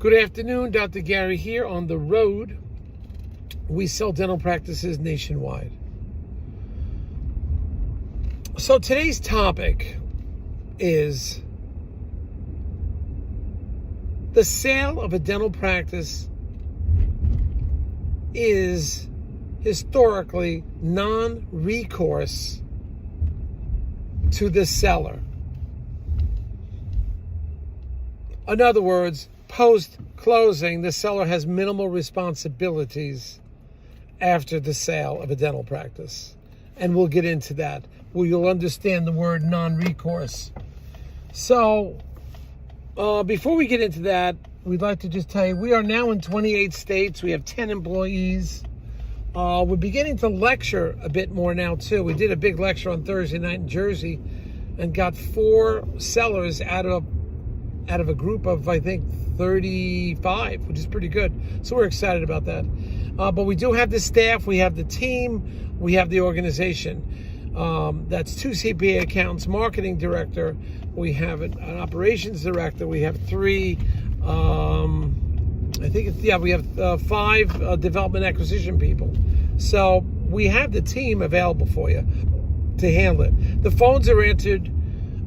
Good afternoon, Dr. Gary here on the road. We sell dental practices nationwide. So today's topic is the sale of a dental practice is historically non-recourse to the seller. In other words, post-closing, the seller has minimal responsibilities after the sale of a dental practice. And we'll get into that, where you'll understand the word non-recourse. So, before we get into that, we'd like to just tell you, we are now in 28 states. We have 10 employees. We're beginning to lecture a bit more now, too. We did a big lecture on Thursday night in Jersey and got 4 sellers out of a group of, I think, 35, which is pretty good. So we're excited about that. But we do have the staff, we have the team, we have the organization. That's 2 CPA accountants, marketing director, we have an operations director, we have 3, we have 5 development acquisition people. So we have the team available for you to handle it. The phones are answered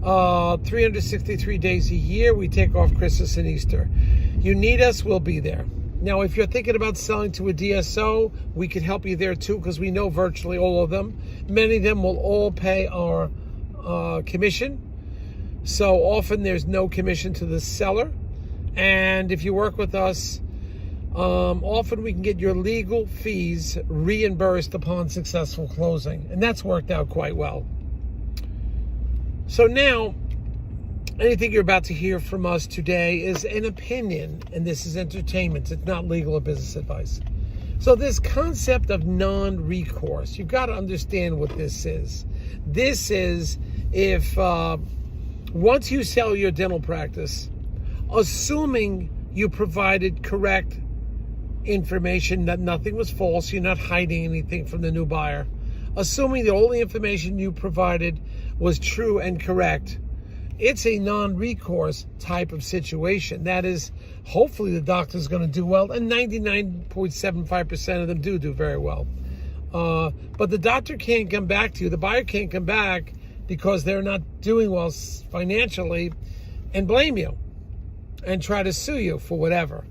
363 days a year. We take off Christmas and Easter. You need us, we'll be there. Now, if you're thinking about selling to a DSO, we can help you there too, because we know virtually all of them. Many of them will all pay our commission. So often there's no commission to the seller. And if you work with us, often we can get your legal fees reimbursed upon successful closing. And that's worked out quite well. So now, anything you're about to hear from us today is an opinion, and this is entertainment. It's not legal or business advice. So this concept of non-recourse, you've got to understand what this is. This is if once you sell your dental practice, assuming you provided correct information, that nothing was false, you're not hiding anything from the new buyer, assuming the only information you provided was true and correct, it's a non-recourse type of situation. That is, hopefully the doctor's going to do well, and 99.75% of them do very well. But the doctor can't come back to you, the buyer can't come back because they're not doing well financially and blame you and try to sue you for whatever.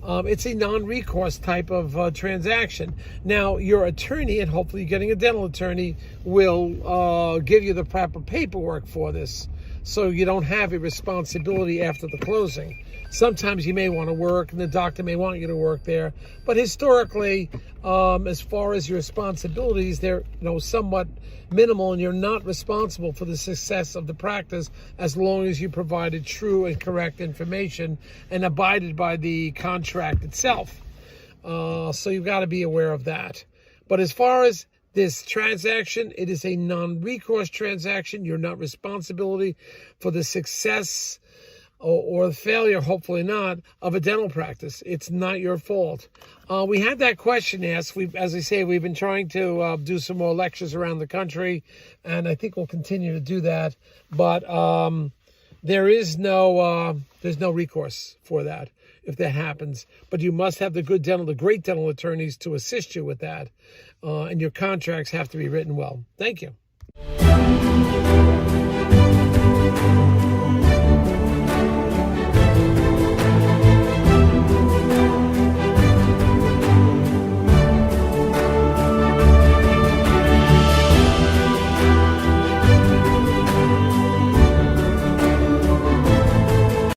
It's a non-recourse type of transaction. Now, your attorney, and hopefully you're getting a dental attorney, will give you the proper paperwork for this, so you don't have a responsibility after the closing. Sometimes you may want to work, and the doctor may want you to work there. But historically, as far as your responsibilities, they're somewhat minimal, and you're not responsible for the success of the practice as long as you provided true and correct information and abided by the contract itself. So you've got to be aware of that. But as far as this transaction, it is a non-recourse transaction. You're not responsible for the success or the failure, hopefully not, of a dental practice. It's not your fault. We had that question asked. As I say, we've been trying to do some more lectures around the country, and I think we'll continue to do that. But there's no recourse for that if that happens. But you must have the great dental attorneys to assist you with that. And your contracts have to be written well. Thank you.